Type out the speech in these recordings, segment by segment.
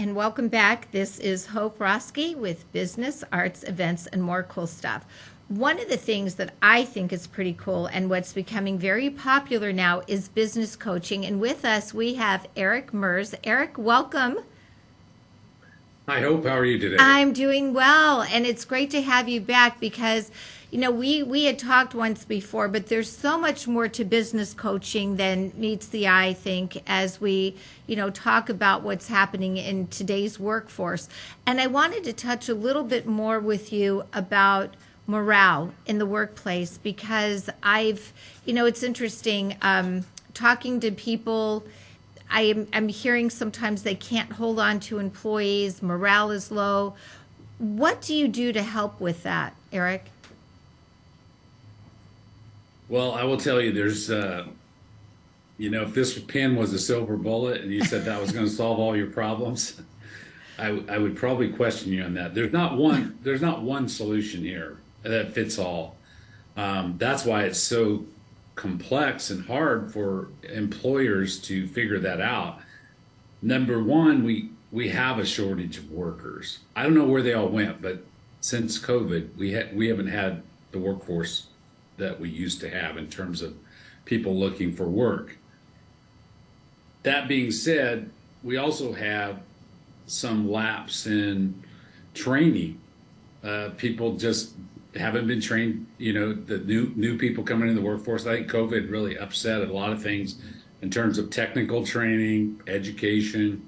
and welcome back. This is Hope Roski with Business, Arts, Events, and more cool stuff. One of the things that I think is pretty cool and what's becoming very popular now is business coaching. And with us, we have Eric Merz. Eric, welcome. Hi, Hope. How are you today? I'm doing well, and it's great to have you back because, we had talked once before, but there's so much more to business coaching than meets the eye, I think, as we, talk about what's happening in today's workforce. And I wanted to touch a little bit more with you about morale in the workplace because it's interesting, talking to people. I'm hearing sometimes they can't hold on to employees, morale is low. What do you do to help with that, Eric? Well, I will tell you, if this pen was a silver bullet and you said that was going to solve all your problems, I would probably question you on that. There's not one solution here that fits all. That's why it's so complex and hard for employers to figure that out. Number one, we have a shortage of workers. I don't know where they all went, but since COVID, we haven't had the workforce that we used to have in terms of people looking for work. That being said, we also have some lapse in training. People just haven't been trained, the new people coming into the workforce. I think COVID really upset a lot of things in terms of technical training, education,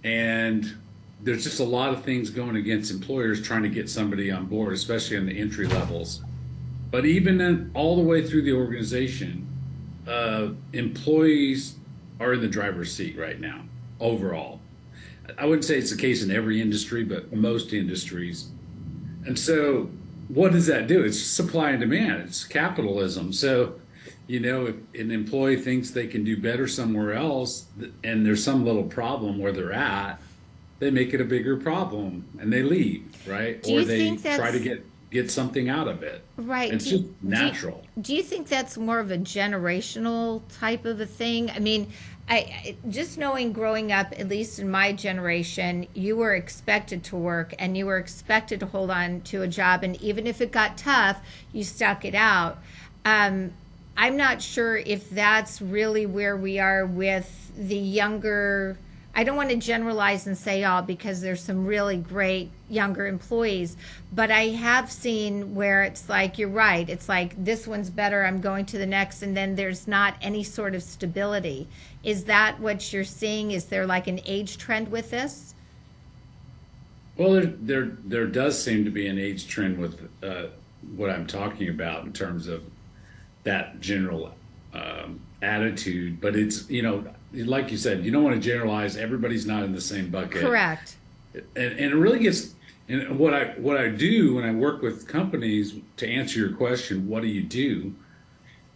and there's just a lot of things going against employers trying to get somebody on board, especially on the entry levels. But even then, all the way through the organization, employees are in the driver's seat right now, overall. I wouldn't say it's the case in every industry, but most industries. And so what does that do? It's supply and demand. It's capitalism. So, if an employee thinks they can do better somewhere else and there's some little problem where they're at, they make it a bigger problem and they leave, right? Do Or you they think that's try to get something out of it. right? It's just natural. Do you think that's more of a generational type of a thing? I mean, I just knowing growing up, at least in my generation, you were expected to work and you were expected to hold on to a job, and even if it got tough, you stuck it out. I'm not sure if that's really where we are with the younger. I don't want to generalize and say all because there's some really great younger employees, but I have seen where it's like, you're right. It's like, this one's better, I'm going to the next, and then there's not any sort of stability. Is that what you're seeing? Is there like an age trend with this? Well, there does seem to be an age trend with what I'm talking about in terms of that general attitude, but it's, like you said, you don't want to generalize. Everybody's not in the same bucket. Correct. And it really gets, and what I do when I work with companies, to answer your question, what do you do,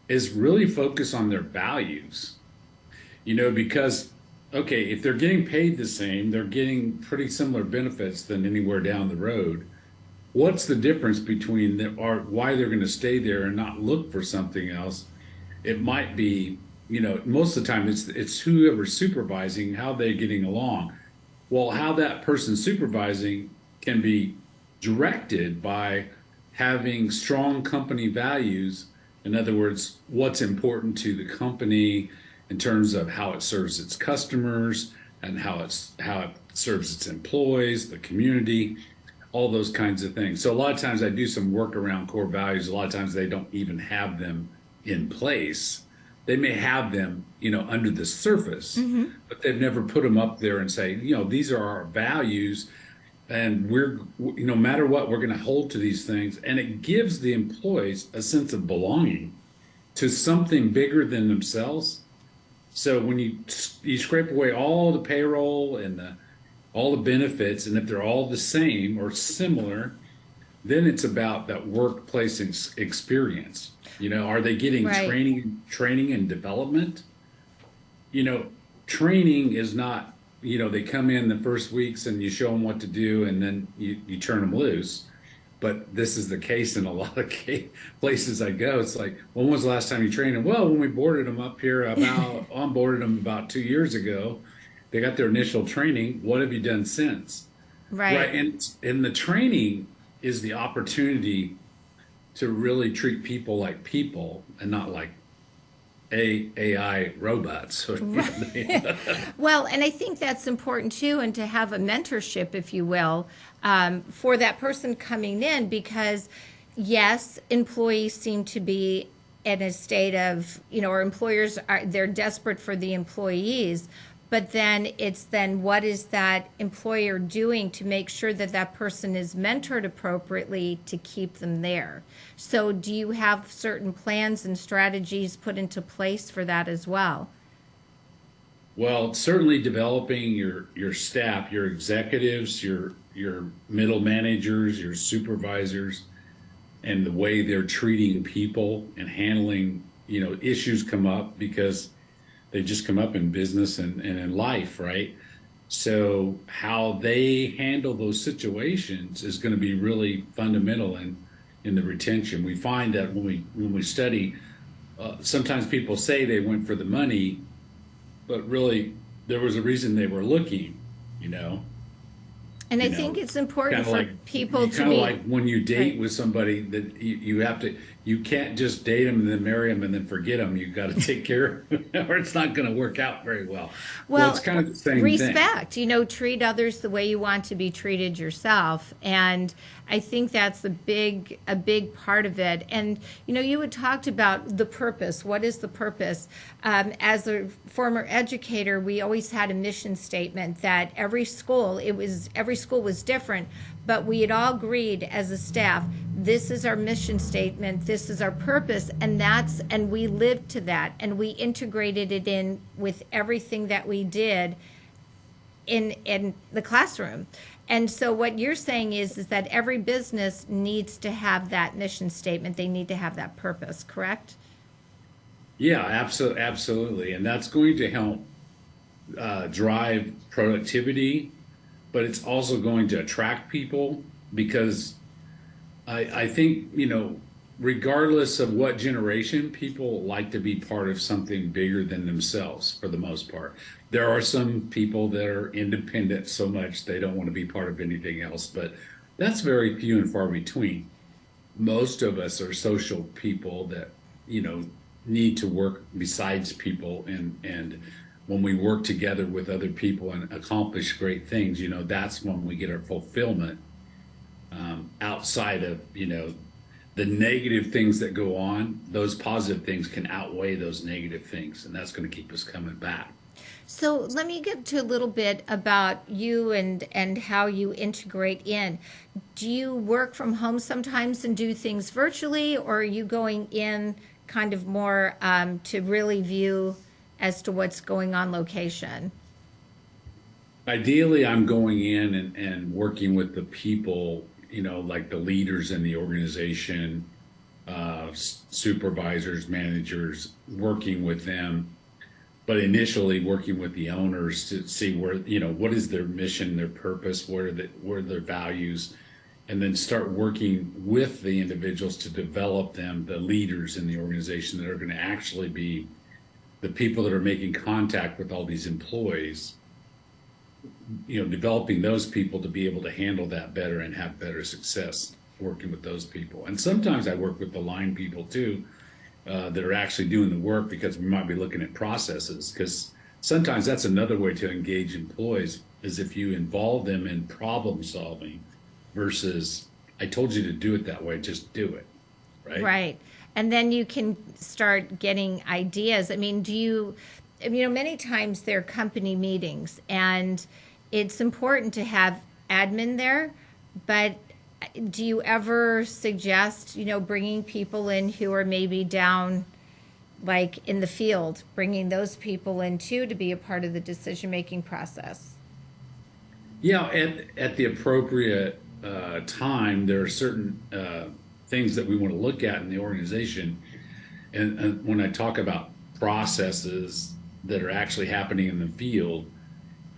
is really focus on their values. Because, okay, if they're getting paid the same, they're getting pretty similar benefits than anywhere down the road. What's the difference between them, or why they're going to stay there and not look for something else? It might be, most of the time it's whoever's supervising, how they're getting along. Well, how that person's supervising can be directed by having strong company values. In other words, what's important to the company in terms of how it serves its customers and how it serves its employees, the community, all those kinds of things. So a lot of times I do some work around core values. A lot of times they don't even have them in place. They may have them, under the surface, but they've never put them up there and say, these are our values, and we're, no matter what, we're going to hold to these things. And it gives the employees a sense of belonging to something bigger than themselves. So when you scrape away all the payroll and all the benefits, and if they're all the same or similar, then it's about that workplace experience. Are they getting Right. training and development? Training is not, they come in the first weeks and you show them what to do and then you turn them loose. But this is the case in a lot of places I go. It's like, when was the last time you trained them? Well, when we boarded them up here onboarded them about 2 years ago. they got their initial training. What have you done since? Right. Right. And the training is the opportunity to really treat people and not like AI robots. Well, and I think that's important too, and to have a mentorship, if you will, for that person coming in, because yes, employees seem to be in a state of, or employers are, they're desperate for the employees, but then it's then what is that employer doing to make sure that that person is mentored appropriately to keep them there? So do you have certain plans and strategies put into place for that as well? Well, certainly developing your staff, your executives, your middle managers, your supervisors, and the way they're treating people and handling, issues come up because they just come up in business and in life, right? So how they handle those situations is going to be really fundamental in the retention. We find that when we study, sometimes people say they went for the money, but really there was a reason they were looking, you know. And I You think know, it's important kind of for like people to kind of be like when you date right. with somebody that you have to, you can't just date them and then marry them and then forget them. You got to take care of them, or it's not going to work out very well. Well, it's Well, kind of the same thing. respect, treat others the way you want to be treated yourself. And I think that's a big part of it. And, you had talked about the purpose. What is the purpose? As a former educator, we always had a mission statement that every school was different, but we had all agreed as a staff, this is our mission statement, this is our purpose, and we lived to that, and we integrated it in with everything that we did in the classroom. And so what you're saying is that every business needs to have that mission statement. They need to have that purpose, correct? Yeah, absolutely, and that's going to help drive productivity, but it's also going to attract people because I think, regardless of what generation, people like to be part of something bigger than themselves for the most part. There are some people that are independent so much they don't want to be part of anything else, but that's very few and far between. Most of us are social people that, you know, need to work besides people, and when we work together with other people and accomplish great things, that's when we get our fulfillment, outside of, the negative things that go on. Those positive things can outweigh those negative things, and that's going to keep us coming back. So let me get to a little bit about you and how you integrate in. Do you work from home sometimes and do things virtually, or are you going in kind of more to really view as to what's going on location? Ideally, I'm going in and working with the people, like the leaders in the organization, supervisors, managers, working with them, but initially working with the owners to see where, what is their mission, their purpose, what are their values, and then start working with the individuals to develop them, the leaders in the organization that are going to actually be the people that are making contact with all these employees, developing those people to be able to handle that better and have better success working with those people. And sometimes I work with the line people too, that are actually doing the work, because we might be looking at processes, because sometimes that's another way to engage employees, is if you involve them in problem solving versus, I told you to do it that way, just do it. Right. Right. And then you can start getting ideas. I mean, many times there are company meetings, and it's important to have admin there, but do you ever suggest, bringing people in who are maybe down, like in the field, bringing those people in too to be a part of the decision-making process? Yeah, at the appropriate time, there are certain things that we want to look at in the organization. And when I talk about processes that are actually happening in the field,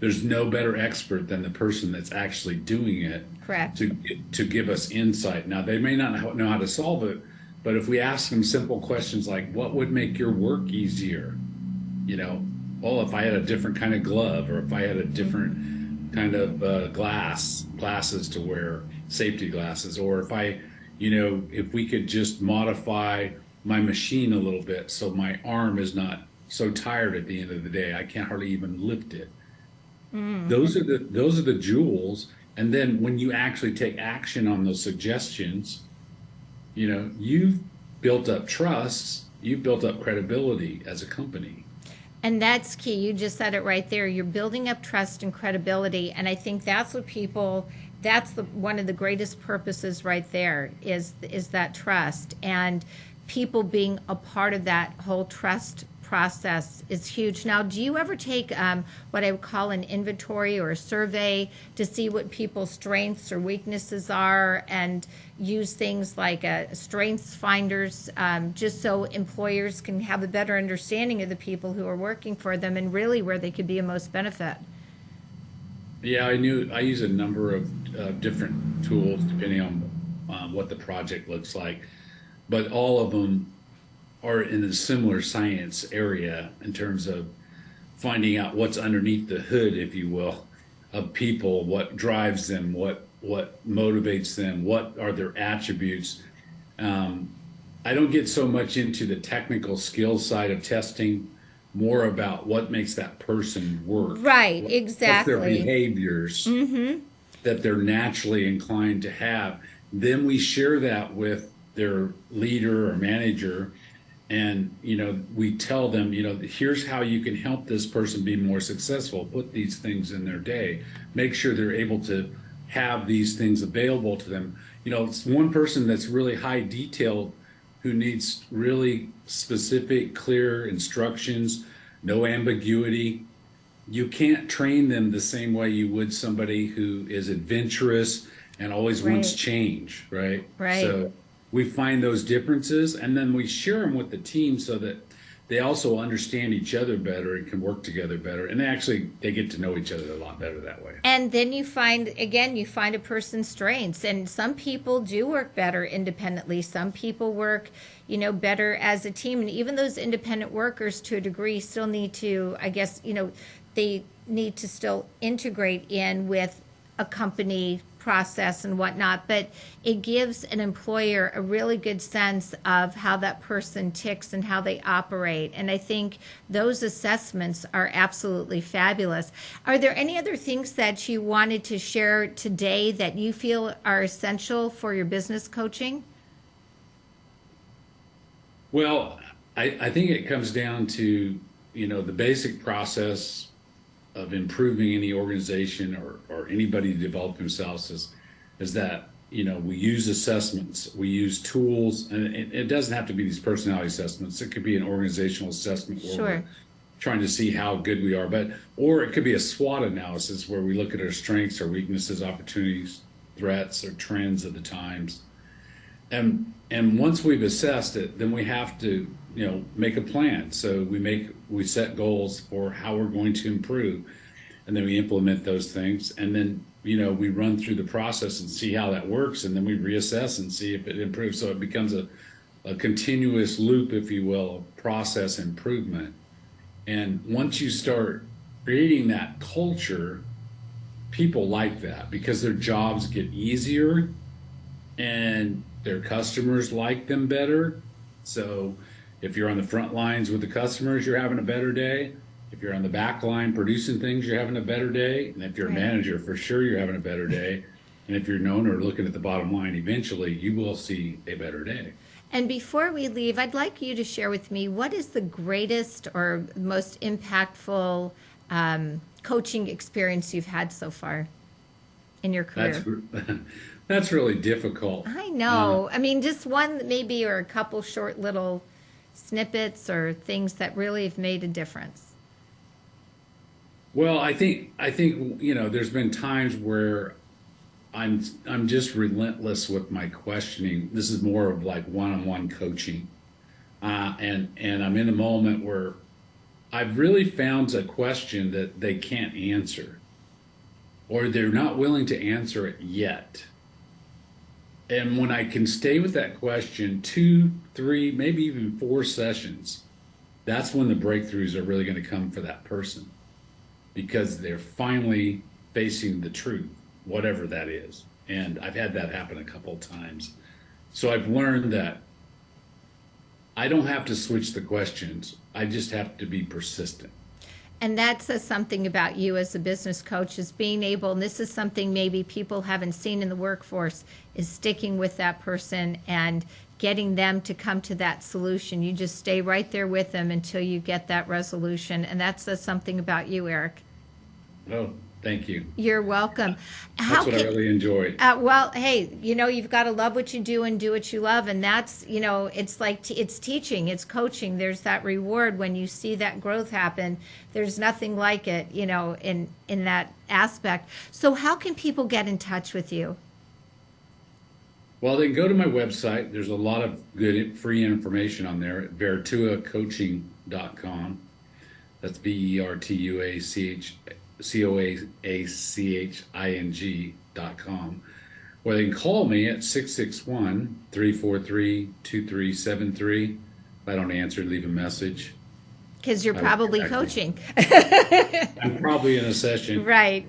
there's no better expert than the person that's actually doing it. Correct. To give us insight. Now, they may not know how to solve it, but if we ask them simple questions like, what would make your work easier? oh, if I had a different kind of glove, or if I had a different kind of glasses to wear, safety glasses, or if I, if we could just modify my machine a little bit so my arm is not so tired at the end of the day, I can't hardly even lift it. Those are the jewels. And then when you actually take action on those suggestions, you've built up trust, you've built up credibility as a company. And that's key. You just said it right there. You're building up trust and credibility, and I think that's what people. That's one of the greatest purposes right there is that trust, and people being a part of that whole trust process is huge. Now, do you ever take what I would call an inventory or a survey to see what people's strengths or weaknesses are, and use things like strengths finders, just so employers can have a better understanding of the people who are working for them and really where they could be of most benefit? Yeah, I use a number of different tools depending on what the project looks like, but all of them are in a similar science area in terms of finding out what's underneath the hood, if you will, of people, what drives them, what motivates them, what are their attributes. Um, I don't get so much into the technical skill side of testing, more about what makes that person work, Right, what's their exactly. behaviors Mm-hmm. that they're naturally inclined to have. Then we share that with their leader or manager, and we tell them, here's how you can help this person be more successful. Put these things in their day, make sure they're able to have these things available to them. It's one person that's really high detailed, who needs really specific, clear instructions, no ambiguity. You can't train them the same way you would somebody who is adventurous and always wants Right, change, right? right. So we find those differences, and then we share them with the team so that they also understand each other better and can work together better. And they get to know each other a lot better that way. And then you find a person's strengths. And some people do work better independently. Some people work, better as a team. And even those independent workers, to a degree, still need to, I guess, they need to still integrate in with a company process and whatnot, but it gives an employer a really good sense of how that person ticks and how they operate. And I think those assessments are absolutely fabulous. Are there any other things that you wanted to share today that you feel are essential for your business coaching? Well, I think it comes down to, the basic process of improving any organization, or anybody to develop themselves, is that, we use assessments, we use tools, and it doesn't have to be these personality assessments. It could be an organizational assessment where we're Sure. trying to see how good we are, or it could be a SWOT analysis where we look at our strengths, our weaknesses, opportunities, threats, or trends of the times. And once we've assessed it, then we have to, make a plan. So we set goals for how we're going to improve, and then we implement those things, and then we run through the process and see how that works, and then we reassess and see if it improves. So it becomes a continuous loop, if you will, of process improvement. And once you start creating that culture, people like that because their jobs get easier and their customers like them better. So if you're on the front lines with the customers, you're having a better day. If you're on the back line producing things, you're having a better day. And if you're a Right. manager, for sure, you're having a better day. And if you're an owner looking at the bottom line, eventually you will see a better day. And before we leave, I'd like you to share with me what is the greatest or most impactful coaching experience you've had so far in your That's career? that's really difficult. I Uh, know. I mean, just one maybe, or a couple short little snippets or things that really have made a difference. well, I think there's been times where I'm just relentless with my questioning. This is more of like one-on-one coaching, and I'm in a moment where I've really found a question that they can't answer, or they're not willing to answer it yet. And when I can stay with that question 2, 3, maybe even 4 sessions, that's when the breakthroughs are really going to come for that person, because they're finally facing the truth, whatever that is. And I've had that happen a couple of times. So I've learned that I don't have to switch the questions. I just have to be persistent. And that says something about you as a business coach, is being able, and this is something maybe people haven't seen in the workforce, is sticking with that person and getting them to come to that solution. You just stay right there with them until you get that resolution. And that says something about you, Eric. Oh, thank you. You're welcome. That's what I really enjoyed. Well, hey, you've got to love what you do and do what you love. And that's, it's like, it's teaching, it's coaching. There's that reward when you see that growth happen. There's nothing like it, in that aspect. So how can people get in touch with you? Well, they can go to my website. There's a lot of good free information on there at vertuacoaching.com. That's VERTUACOACHING.com. Or they can call me at 661-343-2373. If I don't answer, leave a message. Because you're probably coaching. I'm probably in a session. Right.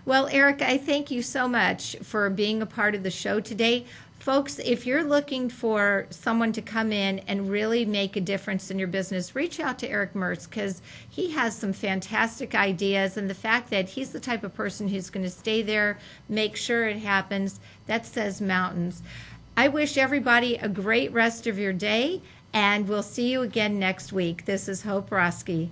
Well, Eric, I thank you so much for being a part of the show today. Folks, if you're looking for someone to come in and really make a difference in your business, reach out to Eric Merz, because he has some fantastic ideas. And the fact that he's the type of person who's going to stay there, make sure it happens, that says mountains. I wish everybody a great rest of your day. And we'll see you again next week. This is Hope Roski.